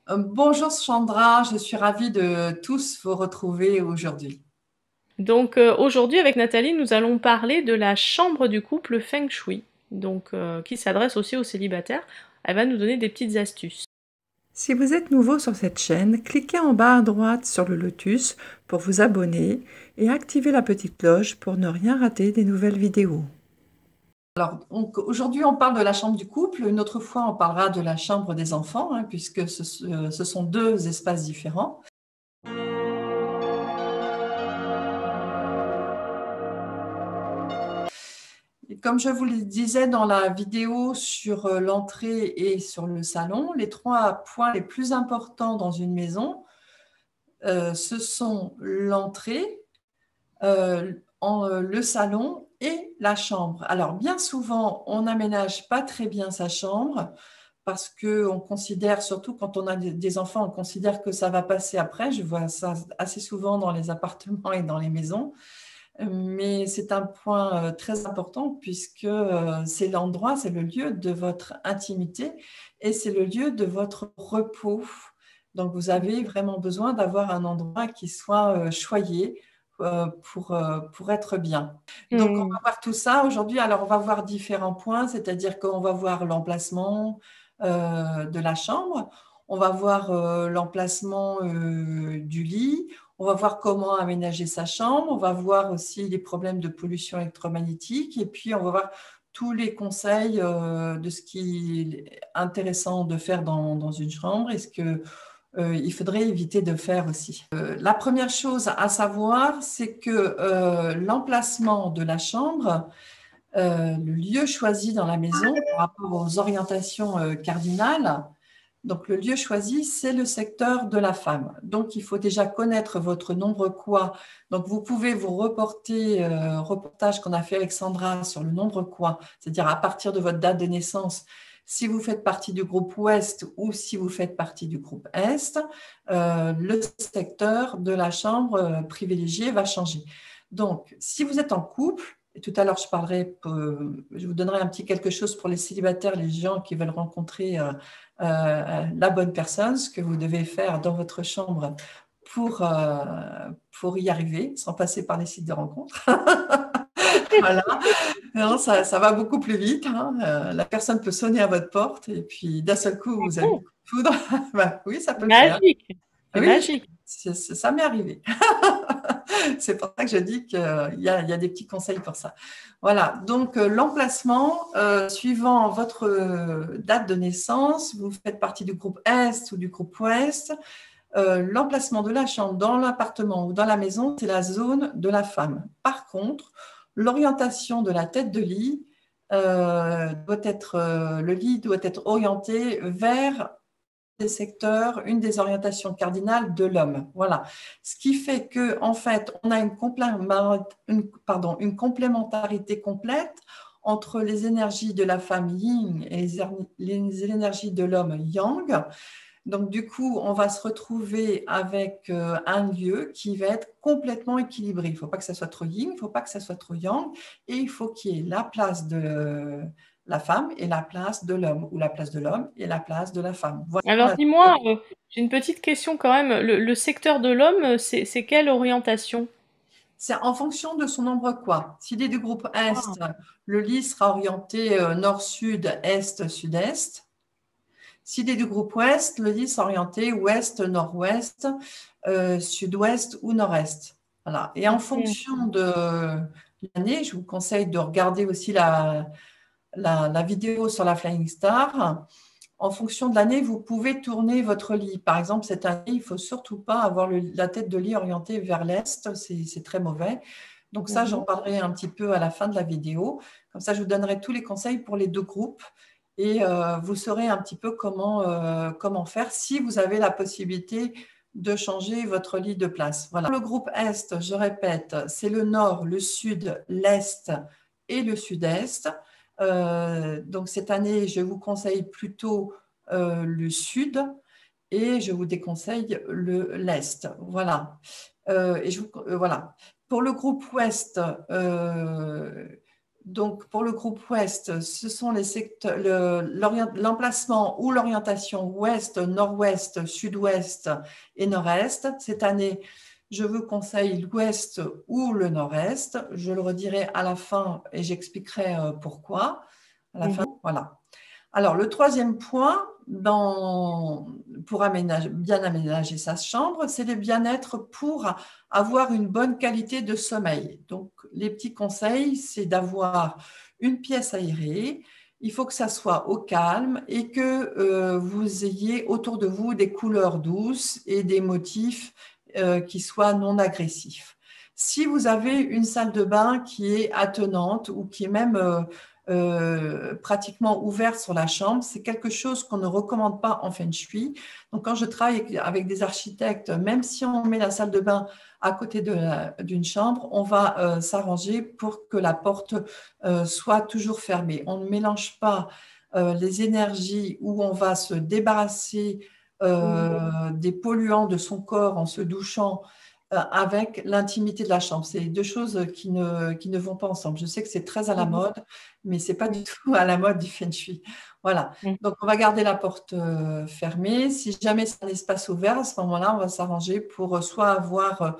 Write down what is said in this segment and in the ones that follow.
Bonjour Chandra, je suis ravie de tous vous retrouver aujourd'hui. Donc aujourd'hui avec Nathalie, nous allons parler de la chambre du couple Feng Shui, qui s'adresse aussi aux célibataires. Elle va nous donner des petites astuces. Si vous êtes nouveau sur cette chaîne, cliquez en bas à droite sur le lotus pour vous abonner et activez la petite cloche pour ne rien rater des nouvelles vidéos. Aujourd'hui, on parle de la chambre du couple. Une autre fois, on parlera de la chambre des enfants, puisque ce sont deux espaces différents. Et comme je vous le disais dans la vidéo sur l'entrée et sur le salon, les trois points les plus importants dans une maison, ce sont l'entrée, le salon et la chambre. Alors, bien souvent, on n'aménage pas très bien sa chambre parce qu'on considère, surtout quand on a des enfants, on considère que ça va passer après. Je vois ça assez souvent dans les appartements et dans les maisons. Mais c'est un point très important puisque c'est l'endroit, c'est le lieu de votre intimité et c'est le lieu de votre repos. Donc, vous avez vraiment besoin d'avoir un endroit qui soit choyé pour être bien. Donc, on Hmm. va voir tout ça aujourd'hui. Alors, on va voir différents points, c'est-à-dire qu'on va voir l'emplacement de la chambre, on va voir l'emplacement du lit, on va voir comment aménager sa chambre, on va voir aussi les problèmes de pollution électromagnétique et puis on va voir tous les conseils de ce qui est intéressant de faire dans une chambre et ce que il faudrait éviter de faire aussi. La première chose à savoir, c'est que l'emplacement de la chambre, le lieu choisi dans la maison par rapport aux orientations cardinales, donc le lieu choisi, c'est le secteur de la femme. Donc il faut déjà connaître votre nombre quoi. Donc vous pouvez vous reporter reportage qu'on a fait avec Sandra sur le nombre quoi, c'est-à-dire à partir de votre date de naissance, si vous faites partie du groupe Ouest ou si vous faites partie du groupe Est, le secteur de la chambre privilégiée va changer. Donc si vous êtes en couple, et tout à l'heure, je vous donnerai un petit quelque chose pour les célibataires, les gens qui veulent rencontrer la bonne personne, ce que vous devez faire dans votre chambre pour, euh, pour y arriver, sans passer par les sites de rencontres. Voilà. Non, ça va beaucoup plus vite, hein. La personne peut sonner à votre porte et puis d'un seul coup, vous avez le Oh, coup de foudre. Bah, oui, ça peut le faire. magique, c'est Oui, magique. ça m'est arrivé. C'est pour ça que je dis qu'il y a des petits conseils pour ça. Voilà, donc l'emplacement, suivant votre date de naissance, vous faites partie du groupe Est ou du groupe Ouest, l'emplacement de la chambre dans l'appartement ou dans la maison, c'est la zone de la femme. Par contre, l'orientation de la tête de lit le lit doit être orienté vers des secteurs, une des orientations cardinales de l'homme. Voilà. Ce qui fait que, en fait, on a une complémentarité complète entre les énergies de la femme yin et les énergies de l'homme yang. Donc, du coup, on va se retrouver avec un lieu qui va être complètement équilibré. Il ne faut pas que ça soit trop yin, il ne faut pas que ça soit trop yang, et il faut qu'il y ait la place de la femme et la place de l'homme, ou la place de l'homme et la place de la femme. Alors Voilà. dis-moi, j'ai une petite question quand même. Le secteur de l'homme, c'est quelle orientation? C'est en fonction de son nombre quoi. S'il est du groupe Ah, Est, le lit sera orienté nord-sud, est-sud-est. S'il est du groupe Ouest, le lit sera orienté ouest-nord-ouest, sud-ouest ou nord-est. Voilà. Et en ok. fonction de l'année, je vous conseille de regarder aussi la vidéo sur la Flying Star. En fonction de l'année, vous pouvez tourner votre lit. Par exemple, cette année, il ne faut surtout pas avoir la tête de lit orientée vers l'est, c'est très mauvais. Donc ça, j'en Mhm. parlerai un petit peu à la fin de la vidéo. Comme ça, je vous donnerai tous les conseils pour les deux groupes et vous saurez un petit peu comment faire si vous avez la possibilité de changer votre lit de place. Voilà. Le groupe Est, je répète, c'est le nord, le sud, l'est et le sud-est. Donc cette année, je vous conseille plutôt le sud et je vous déconseille l'est. Voilà. Voilà. Pour le groupe ouest, Donc, pour le groupe ouest, ce sont les secteurs, l'emplacement ou l'orientation ouest, nord-ouest, sud-ouest et nord-est. Cette année, je vous conseille l'ouest ou le nord-est. Je le redirai à la fin et j'expliquerai pourquoi. À la fin, voilà. Alors, le troisième point pour bien aménager sa chambre, c'est le bien-être pour avoir une bonne qualité de sommeil. Donc, les petits conseils, c'est d'avoir une pièce aérée. Il faut que ça soit au calme et que vous ayez autour de vous des couleurs douces et des motifs qui soient non agressifs. Si vous avez une salle de bain qui est attenante ou qui est même pratiquement ouverte sur la chambre, c'est quelque chose qu'on ne recommande pas en Feng Shui. Donc, quand je travaille avec des architectes, même si on met la salle de bain à côté d'une chambre, on va s'arranger pour que la porte soit toujours fermée. On ne mélange pas les énergies où on va se débarrasser des polluants de son corps en se douchant avec l'intimité de la chambre. C'est deux choses qui ne vont pas ensemble. Je sais que c'est très à la mode, mais ce n'est pas du tout à la mode du Feng Shui. Voilà. Donc, on va garder la porte fermée. Si jamais c'est un espace ouvert, à ce moment-là, on va s'arranger pour soit avoir un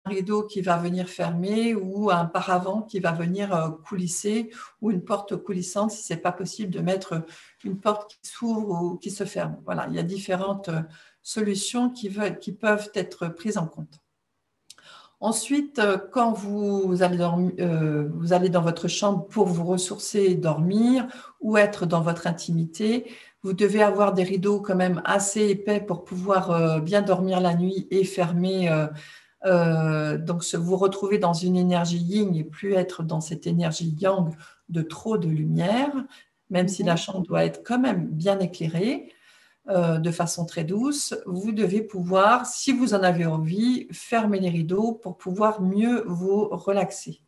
rideau qui va venir fermer ou un paravent qui va venir coulisser ou une porte coulissante si ce n'est pas possible de mettre une porte qui s'ouvre ou qui se ferme. Voilà, il y a différentes solutions qui peuvent être prises en compte. Ensuite, quand vous allez dans votre chambre pour vous ressourcer, dormir ou être dans votre intimité, vous devez avoir des rideaux quand même assez épais pour pouvoir bien dormir la nuit et fermer. Donc, vous retrouver dans une énergie yin et plus être dans cette énergie yang de trop de lumière, même si la chambre doit être quand même bien éclairée. De façon très douce, vous devez pouvoir, si vous en avez envie, fermer les rideaux pour pouvoir mieux vous relaxer.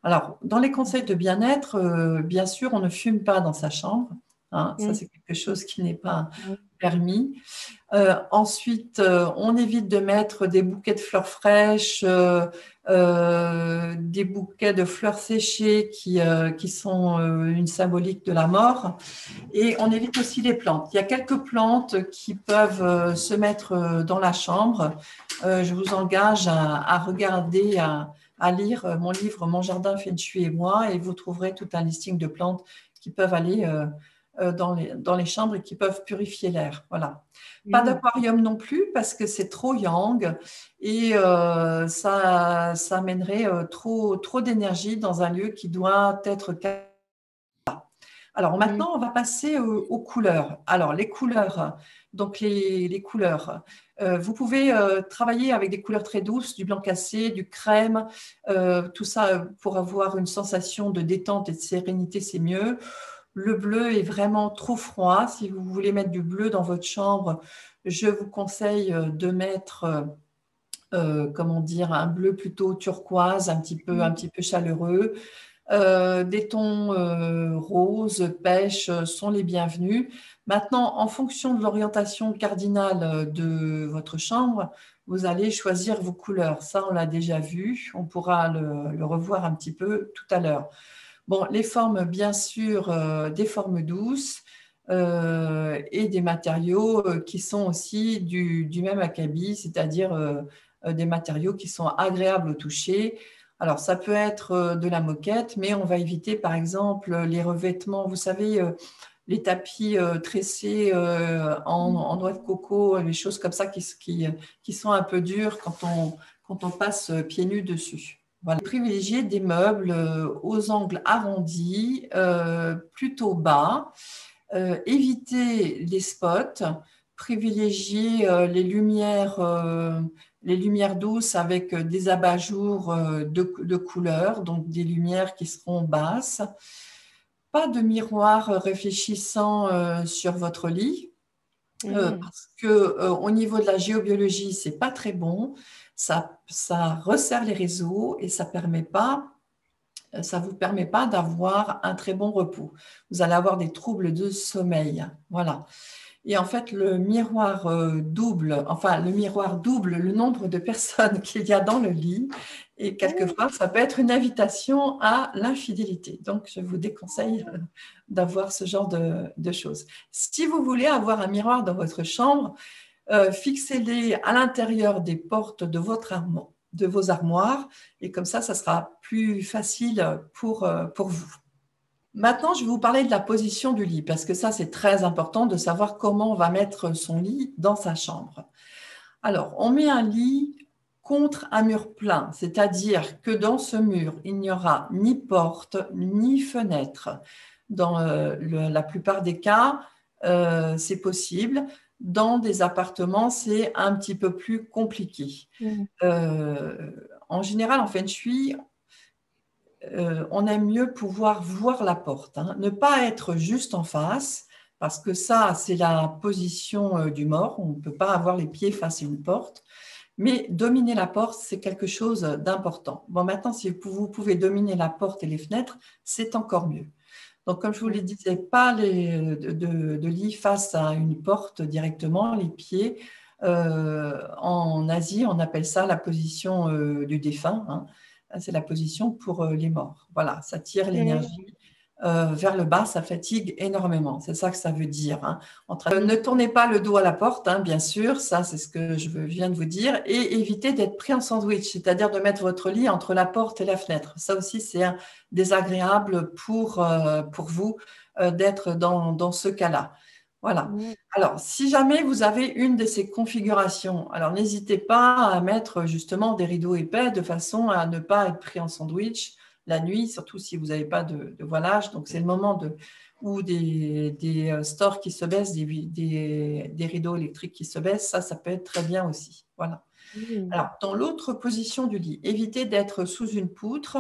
Alors, dans les conseils de bien-être, bien sûr, on ne fume pas dans sa chambre. Hein, ça, c'est quelque chose qui n'est pas permis. Ensuite, on évite de mettre des bouquets de fleurs fraîches, des bouquets de fleurs séchées qui sont une symbolique de la mort. Et on évite aussi les plantes. Il y a quelques plantes qui peuvent se mettre dans la chambre. Je vous engage à regarder, à lire mon livre « Mon jardin Feng Shui et moi » et vous trouverez tout un listing de plantes qui peuvent aller dans les chambres et qui peuvent purifier l'air. Voilà. Pas d'aquarium non plus parce que c'est trop yang et ça amènerait trop d'énergie dans un lieu qui doit être calme. Alors maintenant, on va passer aux couleurs. Alors les couleurs, donc les couleurs. Vous pouvez travailler avec des couleurs très douces, du blanc cassé, du crème, tout ça pour avoir une sensation de détente et de sérénité, c'est mieux. Le bleu est vraiment trop froid. Si vous voulez mettre du bleu dans votre chambre, je vous conseille de mettre, comment dire, un bleu plutôt turquoise, un petit peu chaleureux. Des tons roses, pêche sont les bienvenus. Maintenant, en fonction de l'orientation cardinale de votre chambre, vous allez choisir vos couleurs. Ça, on l'a déjà vu. On pourra le revoir un petit peu tout à l'heure. Bon, les formes, bien sûr, des formes douces et des matériaux qui sont aussi du même acabit, c'est-à-dire des matériaux qui sont agréables au toucher. Alors, ça peut être de la moquette, mais on va éviter, par exemple, les revêtements. Vous savez, les tapis tressés en noix de coco, les choses comme ça qui sont un peu dures quand on passe pieds nus dessus. Voilà. Privilégier des meubles aux angles arrondis, plutôt bas. Éviter les spots. Privilégier les lumières douces avec des abat-jours de couleurs, donc des lumières qui seront basses. Pas de miroir réfléchissant sur votre lit, parce qu'au niveau de la géobiologie, ce n'est pas très bon. Ça resserre les réseaux et ça ne vous permet pas d'avoir un très bon repos. Vous allez avoir des troubles de sommeil. Voilà. Et en fait, le miroir double le nombre de personnes qu'il y a dans le lit Et quelquefois, ça peut être une invitation à l'infidélité. Donc, je vous déconseille d'avoir ce genre de choses. Si vous voulez avoir un miroir dans votre chambre, fixez-les à l'intérieur des portes de vos armoires, et comme ça sera plus facile pour vous. Maintenant, je vais vous parler de la position du lit, parce que ça, c'est très important de savoir comment on va mettre son lit dans sa chambre. Alors, on met un lit contre un mur plein, c'est-à-dire que dans ce mur, il n'y aura ni porte ni fenêtre. Dans la plupart des cas, c'est possible. Dans des appartements, c'est un petit peu plus compliqué. En général, en feng shui, on aime mieux pouvoir voir la porte, hein. Ne pas être juste en face, parce que ça, c'est la position du mort. On ne peut pas avoir les pieds face à une porte. Mais dominer la porte, c'est quelque chose d'important. Bon, maintenant, si vous pouvez dominer la porte et les fenêtres, c'est encore mieux. Donc, comme je vous le disais, pas de lit face à une porte directement, les pieds. En Asie, on appelle ça la position du défunt, hein. C'est la position pour les morts. Voilà, ça tire l'énergie vers le bas, ça fatigue énormément. C'est ça que ça veut dire, hein. Ne tournez pas le dos à la porte, hein, bien sûr, ça c'est ce que je viens de vous dire, et évitez d'être pris en sandwich, c'est-à-dire de mettre votre lit entre la porte et la fenêtre. Ça aussi, c'est désagréable pour vous d'être dans ce cas-là. Voilà. Alors, si jamais vous avez une de ces configurations, alors n'hésitez pas à mettre justement des rideaux épais de façon à ne pas être pris en sandwich la nuit, surtout si vous n'avez pas de voilage. Donc, c'est le moment où des stores qui se baissent, des rideaux électriques qui se baissent, ça peut être très bien aussi. Voilà. Alors, dans l'autre position du lit, évitez d'être sous une poutre.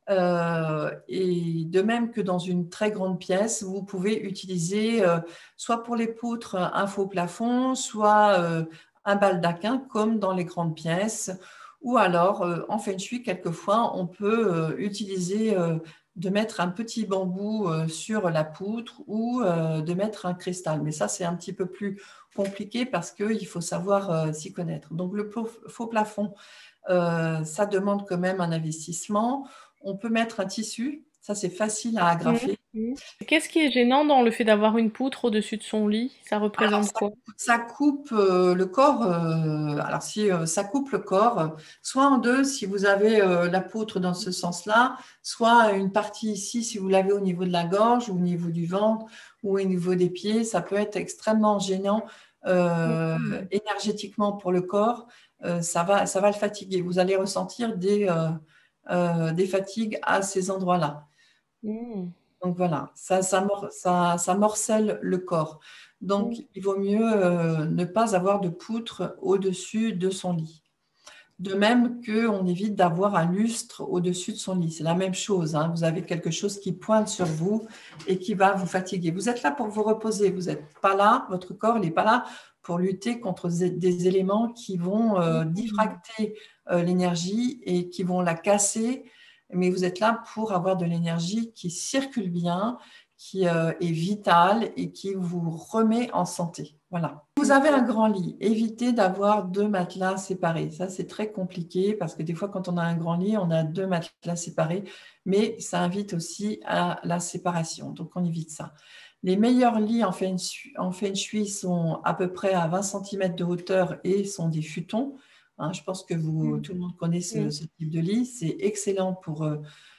Et de même que dans une très grande pièce, vous pouvez utiliser soit pour les poutres un faux plafond, soit un baldaquin comme dans les grandes pièces, ou alors en feng shui, quelquefois, on peut utiliser de mettre un petit bambou sur la poutre ou de mettre un cristal. Mais ça, c'est un petit peu plus compliqué parce qu'il faut savoir s'y connaître. Donc, le faux plafond, ça demande quand même un investissement. On peut mettre un tissu, ça c'est facile à agrafer. Qu'est-ce qui est gênant dans le fait d'avoir une poutre au-dessus de son lit? Ça représente quoi? Ça coupe le corps. Alors si ça coupe le corps, soit en deux si vous avez la poutre dans ce sens-là, soit une partie ici si vous l'avez au niveau de la gorge, ou au niveau du ventre, ou au niveau des pieds. Ça peut être extrêmement gênant énergétiquement pour le corps. Ça va le fatiguer. Vous allez ressentir des fatigues à ces endroits-là. Donc voilà, ça morcelle le corps. Donc il vaut mieux ne pas avoir de poutre au-dessus de son lit. De même qu'on évite d'avoir un lustre au-dessus de son lit. C'est la même chose, hein. Vous avez quelque chose qui pointe sur vous et qui va vous fatiguer. Vous êtes là pour vous reposer. Vous n'êtes pas là, votre corps n'est pas là pour lutter contre des éléments qui vont diffracter l'énergie et qui vont la casser. Mais vous êtes là pour avoir de l'énergie qui circule bien, qui est vitale et qui vous remet en santé. Voilà. Si vous avez un grand lit, évitez d'avoir 2 matelas séparés. Ça, c'est très compliqué parce que des fois, quand on a un grand lit, on a 2 matelas séparés, mais ça invite aussi à la séparation. Donc, on évite ça. Les meilleurs lits en feng shui sont à peu près à 20 cm de hauteur et sont des futons. Hein, je pense que tout le monde connaît ce type de lit. C'est excellent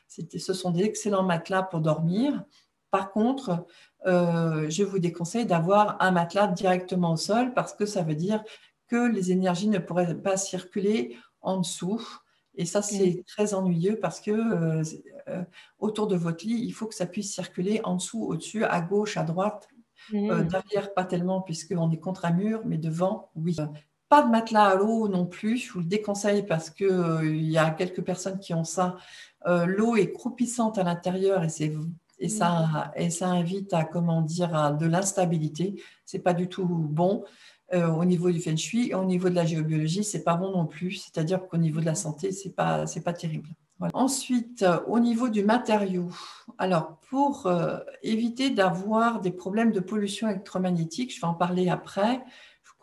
ce sont des excellents matelas pour dormir. Par contre, je vous déconseille d'avoir un matelas directement au sol parce que ça veut dire que les énergies ne pourraient pas circuler en dessous. Et ça, c'est très ennuyeux parce que autour de votre lit, il faut que ça puisse circuler en dessous, au-dessus, à gauche, à droite. Derrière, pas tellement puisqu'on est contre un mur, mais devant, oui. Pas de matelas à l'eau non plus, je vous le déconseille parce qu'il y a quelques personnes qui ont ça. L'eau est croupissante à l'intérieur et ça invite à, comment dire, à de l'instabilité. C'est pas du tout bon au niveau du feng shui. Et au niveau de la géobiologie, c'est pas bon non plus. C'est-à-dire qu'au niveau de la santé, c'est pas terrible. Voilà. Ensuite, au niveau du matériau, alors pour éviter d'avoir des problèmes de pollution électromagnétique, je vais en parler après.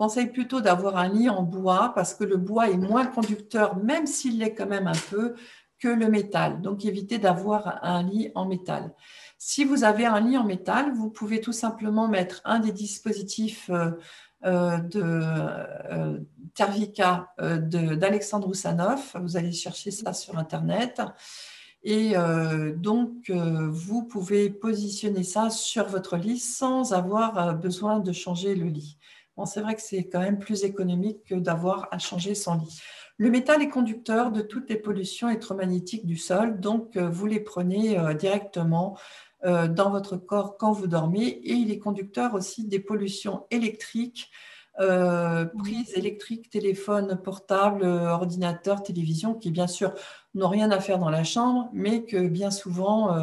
conseille plutôt d'avoir un lit en bois parce que le bois est moins conducteur, même s'il l'est quand même un peu, que le métal. Donc, évitez d'avoir un lit en métal. Si vous avez un lit en métal, vous pouvez tout simplement mettre un des dispositifs de Tervica d'Alexandre Roussanov. Vous allez chercher ça sur Internet. Et donc, vous pouvez positionner ça sur votre lit sans avoir besoin de changer le lit. Bon, c'est vrai que c'est quand même plus économique que d'avoir à changer son lit. Le métal est conducteur de toutes les pollutions électromagnétiques du sol, donc vous les prenez directement dans votre corps quand vous dormez, et il est conducteur aussi des pollutions électriques, prises électriques, téléphone portable, ordinateur, télévision, qui bien sûr n'ont rien à faire dans la chambre, mais que bien souvent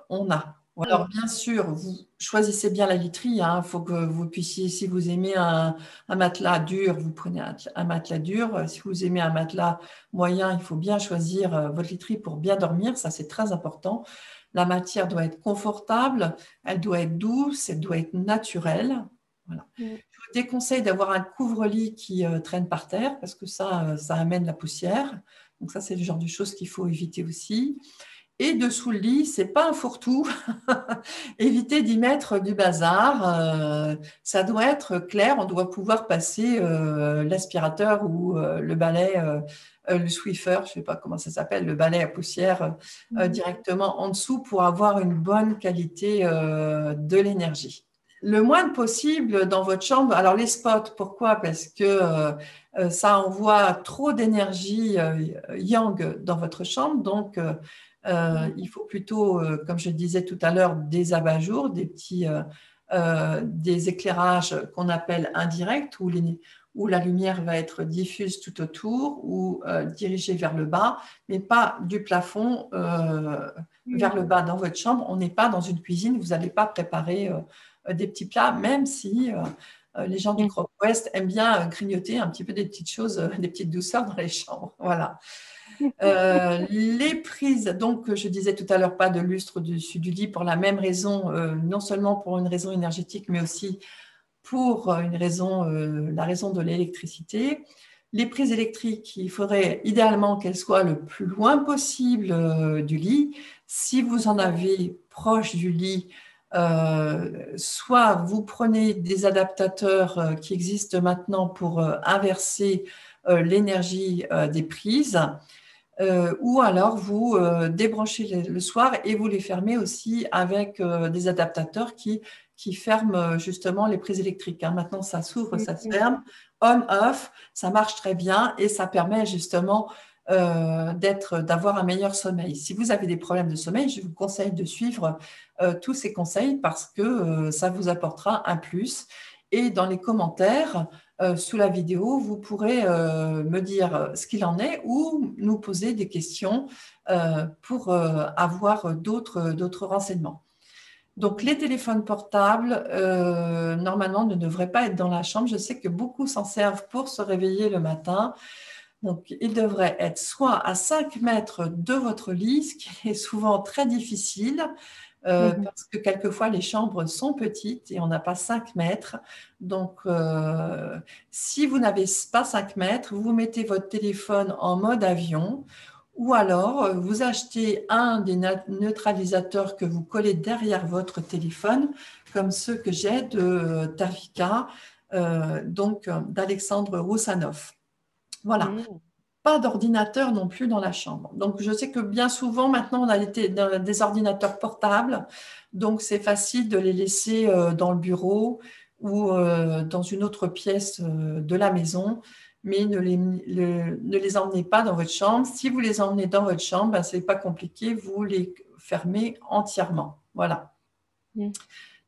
on a. Alors bien sûr, vous choisissez bien la literie, hein. Il faut que vous puissiez, si vous aimez un matelas dur, vous prenez un matelas dur. Si vous aimez un matelas moyen, il faut bien choisir votre literie pour bien dormir, ça c'est très important. La matière doit être confortable, elle doit être douce, elle doit être naturelle. Voilà. Je vous déconseille d'avoir un couvre-lit qui traîne par terre parce que ça amène la poussière. Donc ça, c'est le genre de choses qu'il faut éviter aussi. Et dessous le lit, c'est pas un fourre-tout. Évitez d'y mettre du bazar. Ça doit être clair. On doit pouvoir passer l'aspirateur ou le balai, le Swiffer, je ne sais pas comment ça s'appelle, le balai à poussière directement en dessous pour avoir une bonne qualité de l'énergie. Le moins possible dans votre chambre. Alors les spots, pourquoi? Parce que ça envoie trop d'énergie yang dans votre chambre. Donc il faut plutôt, comme je disais tout à l'heure, des abat-jours, des éclairages qu'on appelle indirects, où la lumière va être diffuse tout autour ou dirigée vers le bas, mais pas du plafond vers le bas dans votre chambre. On n'est pas dans une cuisine, vous n'allez pas préparer des petits plats, même si les gens du Crop West aiment bien grignoter un petit peu des petites choses, des petites douceurs dans les chambres. Voilà. Les prises, donc je disais tout à l'heure, pas de lustre au-dessus du lit pour la même raison, non seulement pour une raison énergétique, mais aussi pour la raison de l'électricité. Les prises électriques, il faudrait idéalement qu'elles soient le plus loin possible du lit. Si vous en avez proche du lit, soit vous prenez des adaptateurs qui existent maintenant pour inverser l'énergie des prises, ou alors vous débranchez le soir et vous les fermez aussi avec des adaptateurs qui ferment justement les prises électriques. Hein. Maintenant, ça s'ouvre, ça se ferme, on-off, ça marche très bien et ça permet justement d'avoir un meilleur sommeil. Si vous avez des problèmes de sommeil, je vous conseille de suivre tous ces conseils parce que ça vous apportera un plus. Et dans les commentaires sous la vidéo, vous pourrez me dire ce qu'il en est ou nous poser des questions pour avoir d'autres renseignements. Donc, les téléphones portables, normalement, ne devraient pas être dans la chambre. Je sais que beaucoup s'en servent pour se réveiller le matin. Donc, ils devraient être soit à 5 mètres de votre lit, ce qui est souvent très difficile, parce que quelquefois, les chambres sont petites et on n'a pas 5 mètres. Donc, si vous n'avez pas 5 mètres, vous mettez votre téléphone en mode avion ou alors vous achetez un des neutralisateurs que vous collez derrière votre téléphone, comme ceux que j'ai de Tervica, donc d'Alexandre Roussanov. Voilà. Pas d'ordinateur non plus dans la chambre. Donc, je sais que bien souvent, maintenant, on a des ordinateurs portables. Donc, c'est facile de les laisser dans le bureau ou dans une autre pièce de la maison. Mais ne les emmenez pas dans votre chambre. Si vous les emmenez dans votre chambre, ben, ce n'est pas compliqué. Vous les fermez entièrement. Voilà.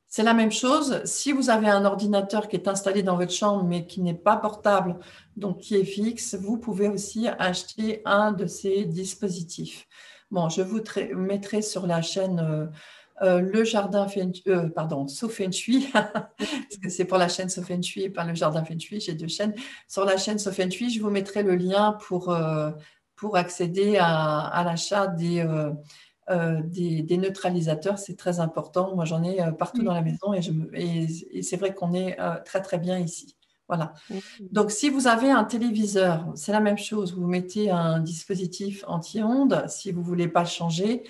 C'est la même chose. Si vous avez un ordinateur qui est installé dans votre chambre, mais qui n'est pas portable, donc qui est fixe, vous pouvez aussi acheter un de ces dispositifs. Bon, je vous mettrai sur la chaîne le jardin So Feng Shui, parce que c'est pour la chaîne So Feng Shui et pas le jardin Feng Shui, j'ai 2 chaînes. Sur la chaîne So Feng Shui, je vous mettrai le lien pour accéder à l'achat des neutralisateurs. C'est très important. Moi, j'en ai partout dans la maison et c'est vrai qu'on est très, très bien ici. Voilà. Mhm. Donc, si vous avez un téléviseur, c'est la même chose. Vous mettez un dispositif anti-ondes si vous ne voulez pas le changer.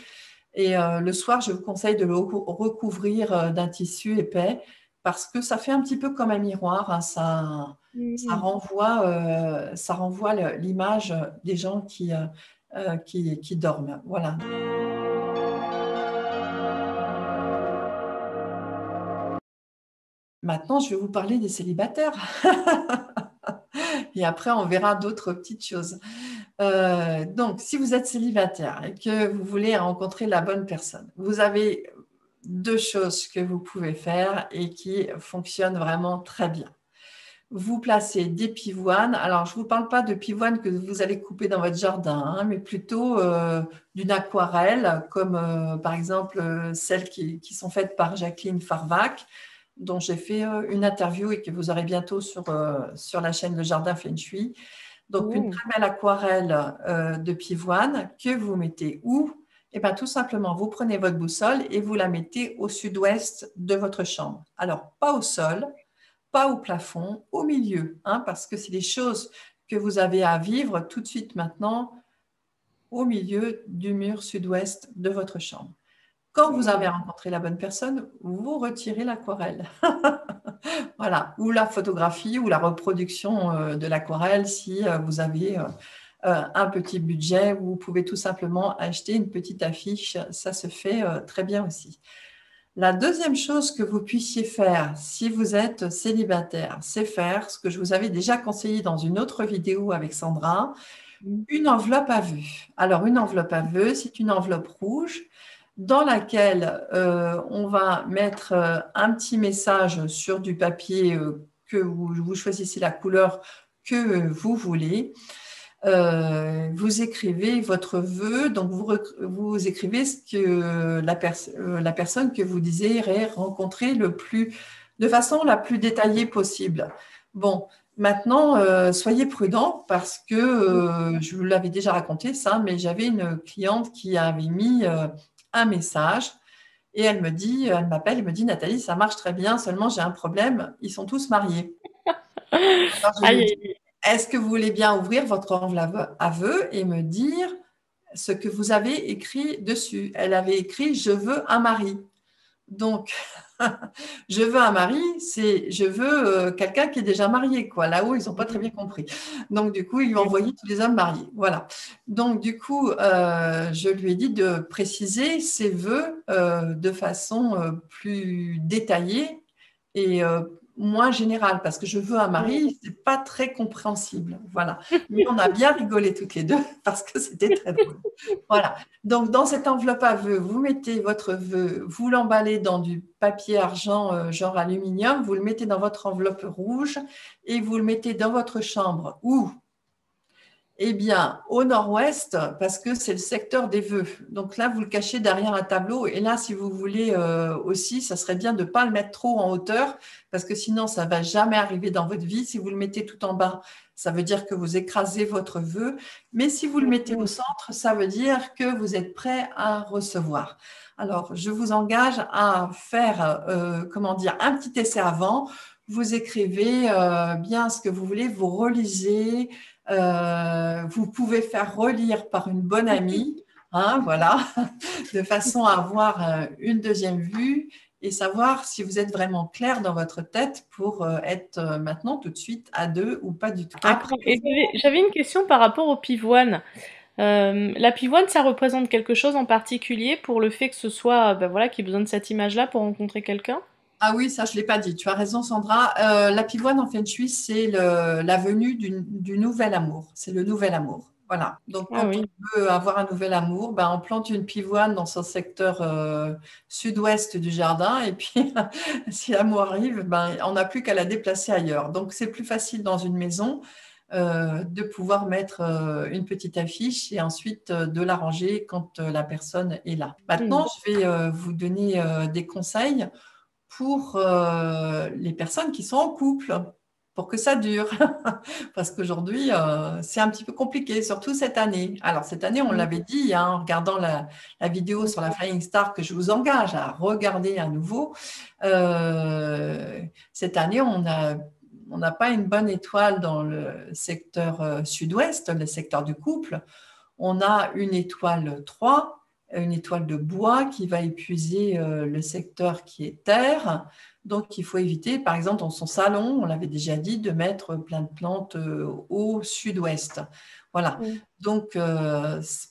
Et le soir, je vous conseille de le recouvrir d'un tissu épais parce que ça fait un petit peu comme un miroir, hein. Mhm. Ça renvoie l'image des gens qui dorment. Voilà. Maintenant, je vais vous parler des célibataires. Et après, on verra d'autres petites choses. Donc, si vous êtes célibataire et que vous voulez rencontrer la bonne personne, vous avez deux choses que vous pouvez faire et qui fonctionnent vraiment très bien. Vous placez des pivoines. Alors, je ne vous parle pas de pivoines que vous allez couper dans votre jardin, hein, mais plutôt d'une aquarelle, comme par exemple celles qui sont faites par Jacqueline Farvac, dont j'ai fait une interview et que vous aurez bientôt sur la chaîne Le Jardin Feng Shui. Donc, une Mhm. très belle aquarelle de pivoine que vous mettez où? Eh bien, tout simplement, vous prenez votre boussole et vous la mettez au sud-ouest de votre chambre. Alors, pas au sol, pas au plafond, au milieu, hein, parce que c'est des choses que vous avez à vivre tout de suite maintenant au milieu du mur sud-ouest de votre chambre. Quand vous avez Mhm. rencontré la bonne personne, vous retirez l'aquarelle. Voilà, ou la photographie ou la reproduction de l'aquarelle si vous avez un petit budget, vous pouvez tout simplement acheter une petite affiche, ça se fait très bien aussi. La deuxième chose que vous puissiez faire si vous êtes célibataire, c'est faire ce que je vous avais déjà conseillé dans une autre vidéo avec Sandra, une enveloppe à vœux. Alors, une enveloppe à vœux, c'est une enveloppe rouge dans laquelle on va mettre un petit message sur du papier que vous choisissez la couleur que vous voulez. Vous écrivez votre vœu, donc vous écrivez ce que la personne que vous désirez rencontrer de façon la plus détaillée possible. Bon, maintenant, soyez prudent parce que je vous l'avais déjà raconté ça, mais j'avais une cliente qui avait mis un message et elle m'appelle et me dit, Nathalie, ça marche très bien, seulement j'ai un problème, ils sont tous mariés. Alors je lui ai Aïe, dit, aïe, est-ce que vous voulez bien ouvrir votre enveloppe à vœux et me dire ce que vous avez écrit dessus? Elle avait écrit, je veux un mari. Donc, je veux un mari, c'est je veux quelqu'un qui est déjà marié, quoi. Là-haut, ils n'ont pas très bien compris. Donc, du coup, ils lui ont aïe. envoyé tous les hommes mariés. Voilà. Donc, du coup, je lui ai dit de préciser ses vœux de façon plus détaillée et moins générale, parce que je veux un mari, c'est pas très compréhensible. Voilà. Mais on a bien rigolé toutes les deux parce que c'était très drôle. Voilà. Donc, dans cette enveloppe à vœux, vous mettez votre vœu, vous l'emballez dans du papier argent, genre aluminium, vous le mettez dans votre enveloppe rouge et vous le mettez dans votre chambre. Où? Eh bien, au nord-ouest, parce que c'est le secteur des vœux. Donc là, vous le cachez derrière un tableau. Et là, si vous voulez aussi, ça serait bien de ne pas le mettre trop en hauteur, parce que sinon, ça ne va jamais arriver dans votre vie. Si vous le mettez tout en bas, ça veut dire que vous écrasez votre vœu. Mais si vous le mettez au centre, ça veut dire que vous êtes prêt à recevoir. Alors, je vous engage à faire, comment dire, un petit essai avant. Vous écrivez bien ce que vous voulez, vous relisez. Vous pouvez faire relire par une bonne amie, hein, voilà, de façon à avoir une deuxième vue et savoir si vous êtes vraiment clair dans votre tête pour être maintenant tout de suite à deux ou pas du tout. Après, D'accord. Et j'avais une question par rapport aux pivoines. La pivoine, ça représente quelque chose en particulier pour le fait que ce soit, ben voilà, qu'il y ait besoin de cette image-là pour rencontrer quelqu'un? ah oui, ça, je ne l'ai pas dit. Tu as raison, Sandra. La pivoine en Feng Shui, c'est la venue du nouvel amour. C'est le nouvel amour. Voilà. Donc, Ah quand oui. on veut avoir un nouvel amour, ben, on plante une pivoine dans son secteur sud-ouest du jardin. Et puis, si l'amour arrive, ben, on n'a plus qu'à la déplacer ailleurs. Donc, c'est plus facile dans une maison de pouvoir mettre une petite affiche et ensuite de la ranger quand la personne est là. Maintenant, Hmm. je vais vous donner des conseils pour les personnes qui sont en couple, pour que ça dure. Parce qu'aujourd'hui, c'est un petit peu compliqué, surtout cette année. Alors, cette année, on l'avait dit, hein, en regardant la vidéo sur la Flying Star que je vous engage à regarder à nouveau. Cette année, on a on n'a pas une bonne étoile dans le secteur sud-ouest, le secteur du couple, on a une étoile 3, une étoile de bois qui va épuiser le secteur qui est terre. Donc, il faut éviter, par exemple, dans son salon, on l'avait déjà dit, de mettre plein de plantes au sud-ouest. Voilà. Donc,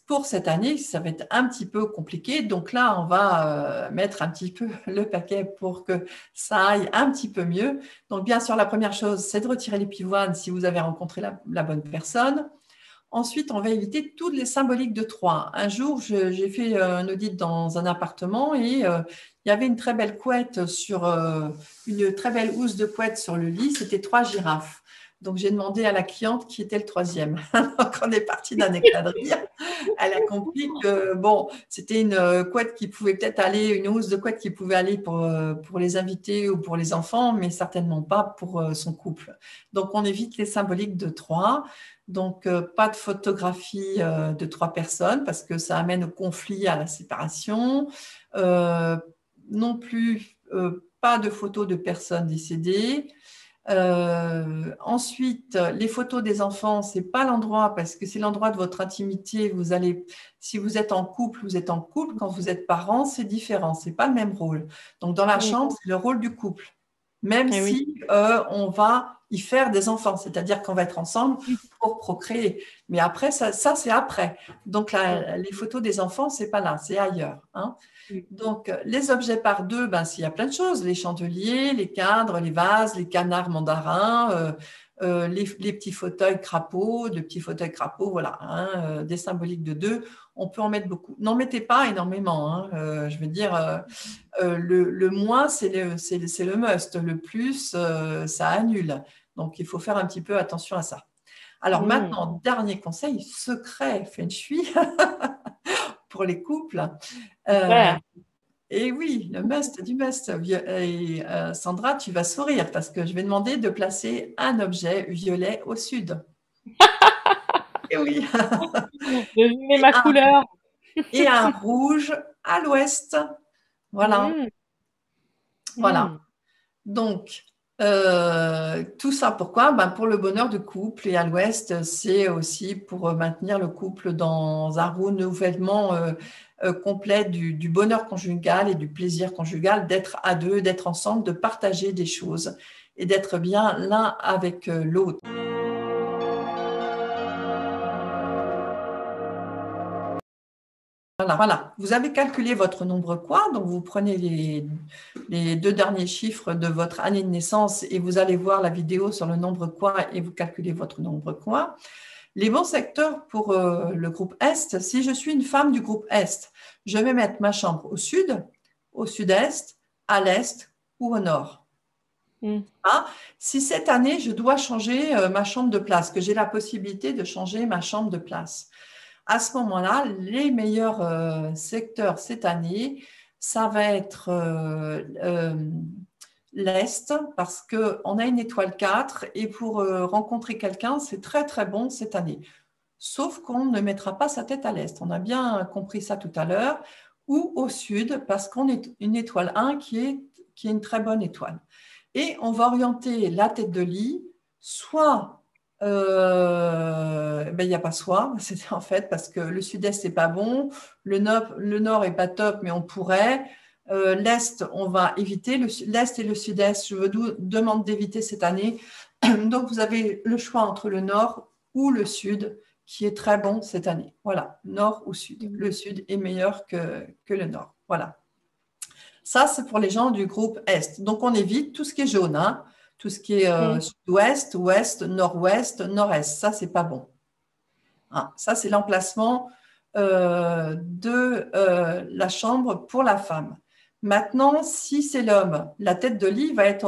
pour cette année, ça va être un petit peu compliqué. Donc là, on va mettre un petit peu le paquet pour que ça aille un petit peu mieux. Donc, bien sûr, la première chose, c'est de retirer les pivoines si vous avez rencontré la bonne personne. Ensuite, on va éviter toutes les symboliques de 3. Un jour, j'ai fait un audit dans un appartement et il y avait une très belle couette sur une très belle housse de couette sur le lit. C'était 3 girafes. Donc, j'ai demandé à la cliente qui était le 3e. Donc, on est parti d'un éclat de rire. Elle a compris que, bon, c'était une couette qui pouvait peut-être aller, une housse de couette qui pouvait aller pour les invités ou pour les enfants, mais certainement pas pour son couple. Donc, on évite les symboliques de 3. Donc, pas de photographie de 3 personnes parce que ça amène au conflit, à la séparation. Non plus, pas de photos de personnes décédées. Ensuite, les photos des enfants, c'est pas l'endroit parce que c'est l'endroit de votre intimité. Vous allez, si vous êtes en couple, vous êtes en couple. Quand vous êtes parents, c'est différent. C'est pas le même rôle. Donc, dans la chambre, c'est le rôle du couple. Même si on va y faire des enfants, c'est-à-dire qu'on va être ensemble pour procréer. Mais après, ça c'est après. Donc, les photos des enfants, c'est pas là, c'est ailleurs. Hein. Donc, les objets par 2, ben, il y a plein de choses. Les chandeliers, les cadres, les vases, les canards mandarins, les petits fauteuils crapauds, voilà, hein, des symboliques de 2. On peut en mettre beaucoup. N'en mettez pas énormément. Hein. Je veux dire, le moins, c'est le must. Le plus, ça annule. Donc, il faut faire un petit peu attention à ça. Alors maintenant, dernier conseil, secret Feng Shui pour les couples. Et oui, le must du must. Et, Sandra, tu vas sourire parce que je vais demander de placer un objet violet au sud. Et oui. Devinez ma couleur. Et un rouge à l'ouest. Voilà. Voilà. Donc, tout ça pourquoi? Ben, pour le bonheur du couple. Et à l'ouest, c'est aussi pour maintenir le couple dans un renouvellement complet du bonheur conjugal et du plaisir conjugal, d'être à 2, d'être ensemble, de partager des choses et d'être bien l'un avec l'autre. Voilà, vous avez calculé votre nombre quoi, donc vous prenez les 2 derniers chiffres de votre année de naissance et vous allez voir la vidéo sur le nombre quoi et vous calculez votre nombre quoi. Les bons secteurs pour le groupe Est, si je suis une femme du groupe Est, je vais mettre ma chambre au sud, au sud-est, à l'est ou au nord. Ah, si cette année, je dois changer ma chambre de place, que j'ai la possibilité de changer ma chambre de place, à ce moment-là, les meilleurs secteurs cette année, ça va être l'Est, parce qu'on a une étoile 4 et pour rencontrer quelqu'un, c'est très très bon cette année. Sauf qu'on ne mettra pas sa tête à l'Est. On a bien compris ça tout à l'heure. Ou au Sud, parce qu'on est une étoile 1 qui est une très bonne étoile. Et on va orienter la tête de lit, soit... il n'y a pas soit, c'est en fait parce que le sud-est c'est pas bon, le nord est pas top, mais on pourrait. L'est, on va éviter. L'est et le sud-est, je vous demande d'éviter cette année. Donc, vous avez le choix entre le nord ou le sud qui est très bon cette année. Voilà, nord ou sud. Le sud est meilleur que le nord. Voilà. Ça, c'est pour les gens du groupe Est. Donc, on évite tout ce qui est jaune, hein. Tout ce qui est sud-ouest, ouest, nord-ouest, nord-est, ça, c'est pas bon. Hein, ça, c'est l'emplacement de la chambre pour la femme. Maintenant, si c'est l'homme, la tête de lit va être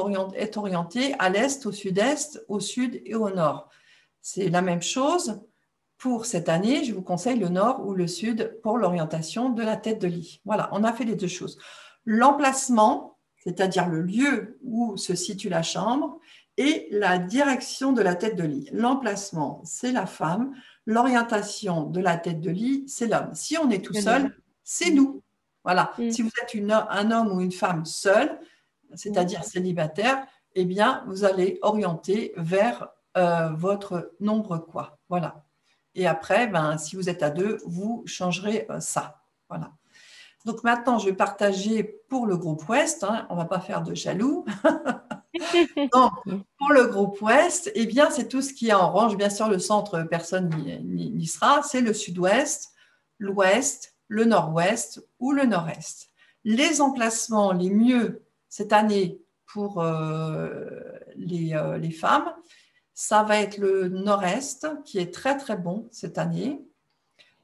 orientée à l'est, au sud-est, au sud et au nord. C'est la même chose pour cette année. Je vous conseille le nord ou le sud pour l'orientation de la tête de lit. Voilà, on a fait les 2 choses. L'emplacement, c'est-à-dire le lieu où se situe la chambre, et la direction de la tête de lit. L'emplacement, c'est la femme. L'orientation de la tête de lit, c'est l'homme. Si on est tout seul, c'est nous. Voilà. Si vous êtes un homme ou une femme seul, c'est-à-dire célibataire, eh bien, vous allez orienter vers votre nombre quoi. Voilà. Et après, ben, si vous êtes à 2, vous changerez ça. Voilà. Donc maintenant, je vais partager pour le groupe Ouest. Hein, on ne va pas faire de jaloux. Donc, pour le groupe Ouest, eh bien, c'est tout ce qui est en orange. Bien sûr, le centre, personne n'y sera. C'est le Sud-Ouest, l'Ouest, le Nord-Ouest ou le Nord-Est. Les emplacements les mieux cette année pour les femmes, ça va être le Nord-Est, qui est très, très bon cette année.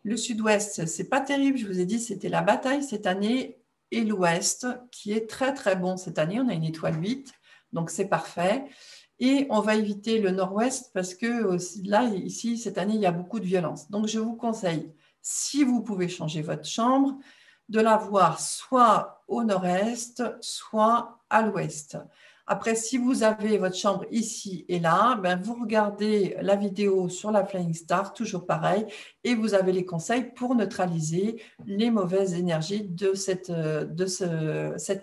Le Sud-Ouest, c'est pas terrible. Je vous ai dit, c'était la bataille cette année. Et l'Ouest, qui est très, très bon cette année. On a une étoile 8, donc c'est parfait. Et on va éviter le Nord-Ouest parce que là, ici, cette année, il y a beaucoup de violence. Donc, je vous conseille, si vous pouvez changer votre chambre, de la voir soit au Nord-Est, soit à l'Ouest. Après, si vous avez votre chambre ici et là, ben vous regardez la vidéo sur la Flying Star, toujours pareil, et vous avez les conseils pour neutraliser les mauvaises énergies de cette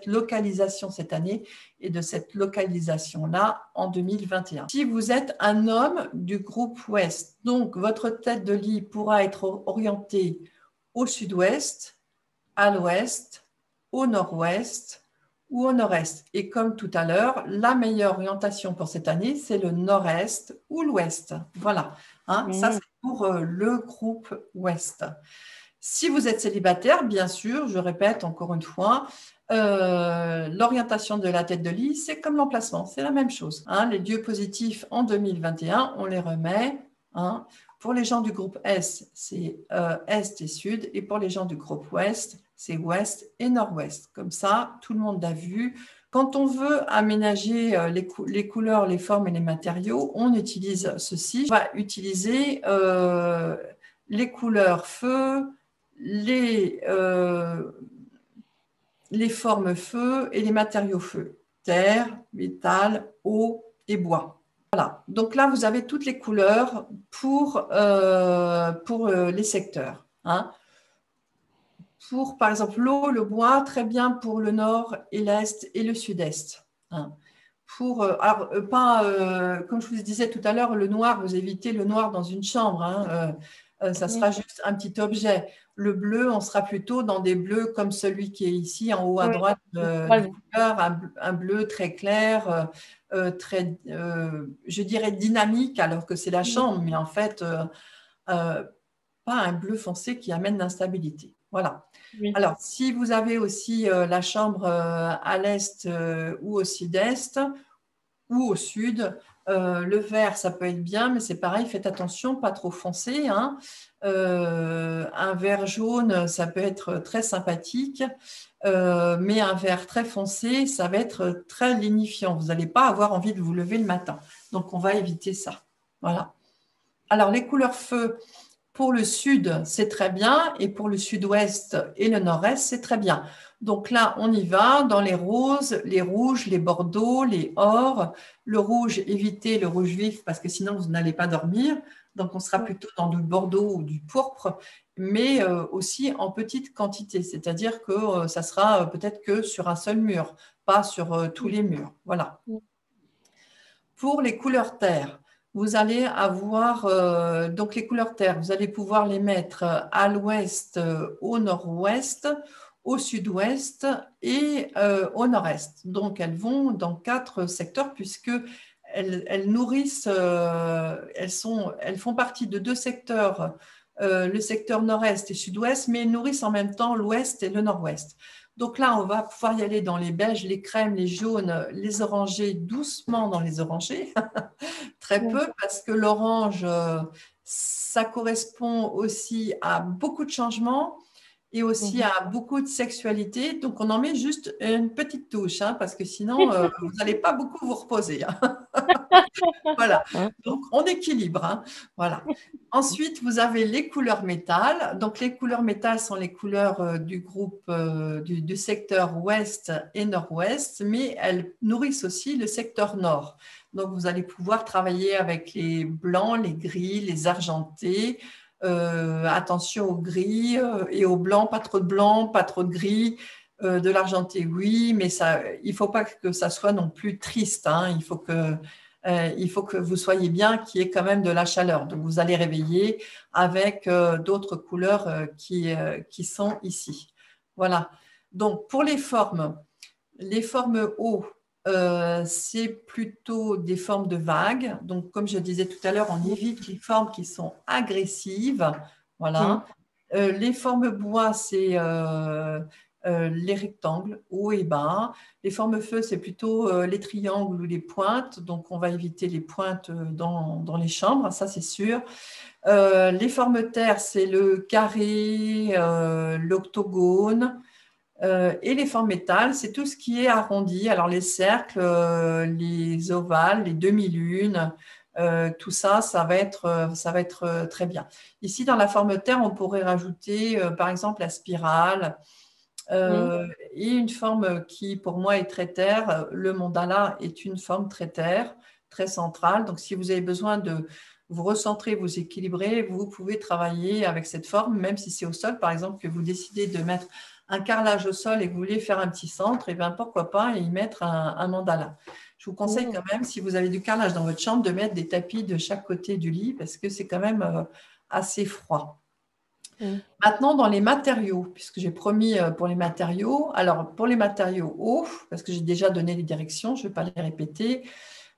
localisation cette année et de cette localisation-là en 2021. Si vous êtes un homme du groupe Ouest, donc votre tête de lit pourra être orientée au Sud-Ouest, à l'Ouest, au Nord-Ouest ou au Nord-Est. Et comme tout à l'heure, la meilleure orientation pour cette année, c'est le Nord-Est ou l'Ouest. Voilà, hein, ça c'est pour le groupe Ouest. Si vous êtes célibataire, bien sûr, je répète encore une fois, l'orientation de la tête de lit, c'est comme l'emplacement, c'est la même chose. Hein. Les dieux positifs en 2021, on les remet. Hein. Pour les gens du groupe S, c'est Est et Sud. Et pour les gens du groupe Ouest, c'est Ouest et Nord-Ouest. Comme ça, tout le monde a vu. Quand on veut aménager les couleurs, les formes et les matériaux, on utilise ceci. On va utiliser les couleurs feu, les formes feu et les matériaux feu. Terre, métal, eau et bois. Voilà, donc là, vous avez toutes les couleurs pour les secteurs. Hein. Pour, par exemple, l'eau, le bois, très bien pour le nord et l'est et le sud-est. Hein. Comme je vous disais tout à l'heure, le noir, vous évitez le noir dans une chambre. Hein. Ça sera juste un petit objet. Le bleu, on sera plutôt dans des bleus comme celui qui est ici en haut à droite des couleurs, un bleu très clair, très, je dirais dynamique, alors que c'est la chambre, mais en fait, pas un bleu foncé qui amène l'instabilité. Voilà. Oui. Alors, si vous avez aussi la chambre à l'est ou au sud-est ou au sud, le vert, ça peut être bien, mais c'est pareil, faites attention, pas trop foncé. Hein. Un vert jaune, ça peut être très sympathique, mais un vert très foncé, ça va être très lignifiant. Vous n'allez pas avoir envie de vous lever le matin. Donc, on va éviter ça. Voilà. Alors, les couleurs feu, pour le sud, c'est très bien, et pour le sud-ouest et le nord-est, c'est très bien. Donc là, on y va dans les roses, les rouges, les bordeaux, les ors. Le rouge, évitez le rouge vif parce que sinon, vous n'allez pas dormir. Donc, on sera plutôt dans du bordeaux ou du pourpre, mais aussi en petite quantité. C'est-à-dire que ça sera peut-être que sur un seul mur, pas sur tous les murs. Voilà. Pour les couleurs terre, vous allez avoir donc les couleurs terre, vous allez pouvoir les mettre à l'ouest, au nord-ouest, au sud-ouest et au nord-est. Donc, elles vont dans 4 secteurs puisque elles nourrissent, elles font partie de 2 secteurs, le secteur nord-est et sud-ouest, mais elles nourrissent en même temps l'ouest et le nord-ouest. Donc là, on va pouvoir y aller dans les beiges, les crèmes, les jaunes, les orangés, doucement dans les orangés, très peu, parce que l'orange, ça correspond aussi à beaucoup de changements et aussi à beaucoup de sexualité. Donc, on en met juste une petite touche, hein, parce que sinon, vous n'allez pas beaucoup vous reposer. Hein. Voilà, donc on équilibre. Hein. Voilà. Ensuite, vous avez les couleurs métal. Donc, les couleurs métal sont les couleurs du groupe du secteur ouest et nord-ouest, mais elles nourrissent aussi le secteur nord. Donc, vous allez pouvoir travailler avec les blancs, les gris, les argentés. Attention au gris et au blanc, pas trop de blanc, pas trop de gris. De l'argenté, oui, mais ça, il ne faut pas que ça soit non plus triste, hein. Il faut que vous soyez bien, qu'il y ait quand même de la chaleur. Donc, vous allez réveiller avec d'autres couleurs qui sont ici. Voilà. Donc, pour les formes haut, c'est plutôt des formes de vagues. Donc, comme je disais tout à l'heure, on évite les formes qui sont agressives. Voilà. Les formes bois, c'est les rectangles, haut et bas. Les formes feu, c'est plutôt les triangles ou les pointes. Donc, on va éviter les pointes dans les chambres, ça c'est sûr. Les formes terre, c'est le carré, l'octogone. Et les formes métal, c'est tout ce qui est arrondi. Alors, les cercles, les ovales, les demi-lunes, tout ça, ça va être très bien. Ici, dans la forme terre, on pourrait rajouter, par exemple, la spirale. Et une forme qui, pour moi, est très terre. Le mandala est une forme très terre, très centrale. Donc, si vous avez besoin de vous recentrer, vous équilibrer, vous pouvez travailler avec cette forme, même si c'est au sol, par exemple, que vous décidez de mettre un carrelage au sol et que vous voulez faire un petit centre, et bien pourquoi pas y mettre un mandala. Je vous conseille quand même, si vous avez du carrelage dans votre chambre, de mettre des tapis de chaque côté du lit parce que c'est quand même assez froid. Maintenant, dans les matériaux, puisque j'ai promis pour les matériaux, alors pour les matériaux hauts, parce que j'ai déjà donné les directions, je ne vais pas les répéter,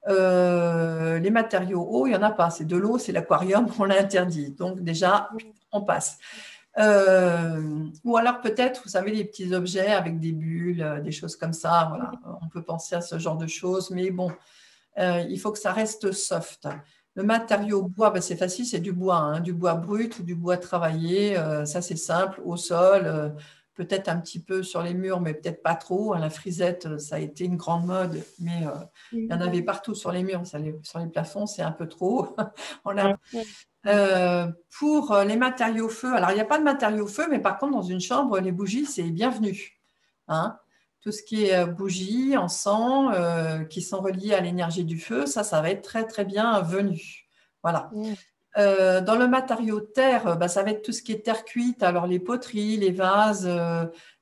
les matériaux hauts, il n'y en a pas, c'est de l'eau, c'est l'aquarium, on l'a interdit. Donc déjà, on passe. Ou alors peut-être, vous savez, les petits objets avec des bulles, des choses comme ça, voilà. On peut penser à ce genre de choses, mais bon, il faut que ça reste soft. Le matériau bois, ben, c'est facile, c'est du bois, hein, du bois brut ou du bois travaillé, ça c'est simple, au sol, peut-être un petit peu sur les murs, mais peut-être pas trop. La frisette, ça a été une grande mode, mais il y en avait partout sur les murs, sur les plafonds, c'est un peu trop. Pour les matériaux feu, alors il n'y a pas de matériaux feu, mais par contre, dans une chambre, les bougies, c'est bienvenu. Hein. Tout ce qui est bougies, encens, qui sont reliés à l'énergie du feu, ça va être très, très bien venu. Voilà. Dans le matériau terre, bah, ça va être tout ce qui est terre cuite, alors les poteries, les vases,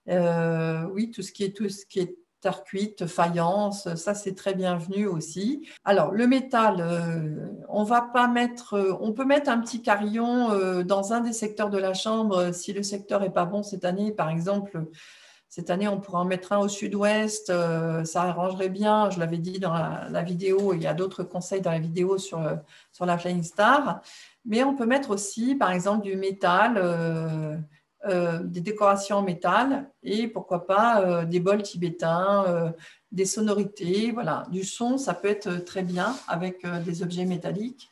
oui, tout ce qui est terre cuite, faïence, ça c'est très bienvenu aussi. Alors le métal, on peut mettre un petit carillon dans un des secteurs de la chambre si le secteur est pas bon cette année, par exemple. Cette année, on pourra en mettre un au sud-ouest, ça arrangerait bien. Je l'avais dit dans la vidéo, il y a d'autres conseils dans la vidéo sur la Flying Star. Mais on peut mettre aussi, par exemple, du métal, des décorations en métal et pourquoi pas des bols tibétains, des sonorités. Voilà. Du son, ça peut être très bien avec des objets métalliques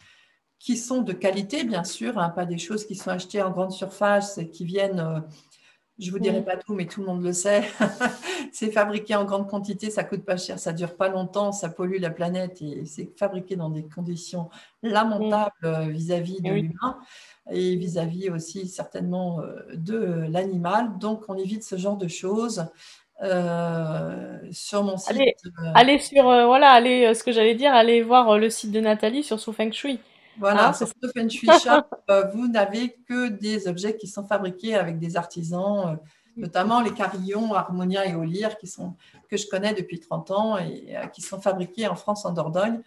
qui sont de qualité, bien sûr, hein, pas des choses qui sont achetées en grande surface et qui viennent... je ne vous dirai pas tout, mais tout le monde le sait. C'est fabriqué en grande quantité, ça ne coûte pas cher, ça ne dure pas longtemps, ça pollue la planète et c'est fabriqué dans des conditions lamentables vis-à-vis de l'humain et vis-à-vis aussi certainement de l'animal. Donc, on évite ce genre de choses. Sur mon site. Allez sur, voilà, ce que j'allais dire, allez voir le site de Nathalie sur So Feng Shui. Voilà, sur So Feng Shui Shop, vous n'avez que des objets qui sont fabriqués avec des artisans, notamment les carillons Harmonia et Olir, que je connais depuis 30 ans et qui sont fabriqués en France, en Dordogne.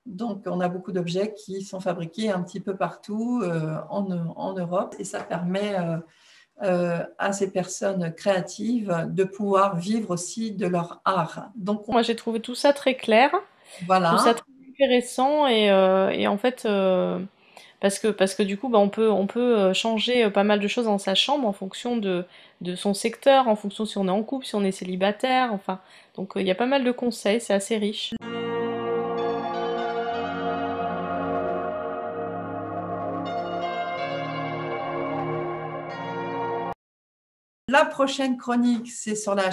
Donc, on a beaucoup d'objets qui sont fabriqués un petit peu partout en Europe et ça permet à ces personnes créatives de pouvoir vivre aussi de leur art. Donc, moi, j'ai trouvé tout ça très clair. Voilà. Je trouve ça très intéressant et en fait, parce que du coup, bah, on peut changer pas mal de choses dans sa chambre en fonction de son secteur, en fonction si on est en couple, si on est célibataire, enfin. Donc, il y a pas mal de conseils, c'est assez riche. La prochaine chronique, ça sera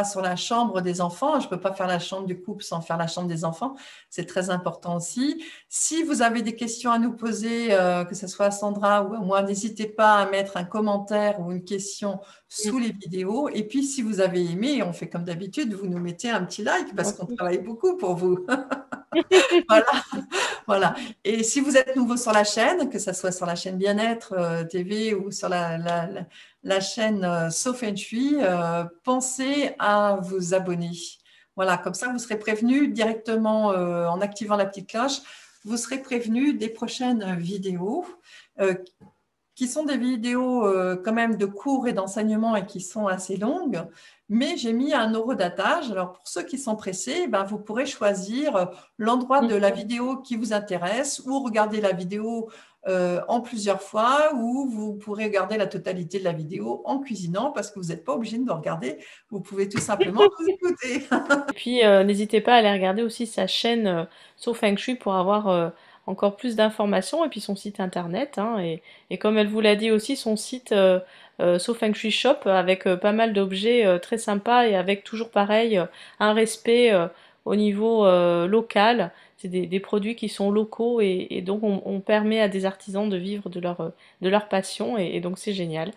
sur la chambre des enfants. Je ne peux pas faire la chambre du couple sans faire la chambre des enfants. C'est très important aussi. Si vous avez des questions à nous poser, que ce soit à Sandra ou à moi, n'hésitez pas à mettre un commentaire ou une question sous les vidéos. Et puis, si vous avez aimé, on fait comme d'habitude, vous nous mettez un petit like parce qu'on travaille beaucoup pour vous. Voilà, voilà. Et si vous êtes nouveau sur la chaîne, que ce soit sur la chaîne Bien-être TV ou sur la chaîne So Feng Shui, pensez à vous abonner. Voilà, comme ça, vous serez prévenu directement en activant la petite cloche. Vous serez prévenu des prochaines vidéos qui sont des vidéos quand même de cours et d'enseignement et qui sont assez longues. Mais j'ai mis un horodatage. Alors, pour ceux qui sont pressés, ben, vous pourrez choisir l'endroit de la vidéo qui vous intéresse ou regarder la vidéo en plusieurs fois, ou vous pourrez regarder la totalité de la vidéo en cuisinant parce que vous n'êtes pas obligé de le regarder. Vous pouvez tout simplement vous écouter. Et puis, n'hésitez pas à aller regarder aussi sa chaîne So Feng Shui pour avoir encore plus d'informations et puis son site internet. Hein, et comme elle vous l'a dit aussi, son site So Feng Shui Shop avec pas mal d'objets très sympas et avec toujours pareil un respect au niveau local. C'est des produits qui sont locaux et donc on permet à des artisans de vivre de leur passion et donc c'est génial.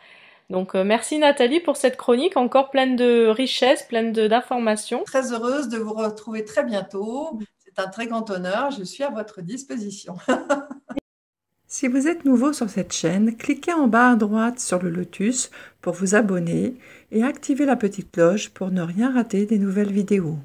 Donc merci Nathalie pour cette chronique encore pleine de richesses, pleine d'informations. Très heureuse de vous retrouver très bientôt. C'est un très grand honneur. Je suis à votre disposition. Si vous êtes nouveau sur cette chaîne, cliquez en bas à droite sur le lotus pour vous abonner et activez la petite cloche pour ne rien rater des nouvelles vidéos.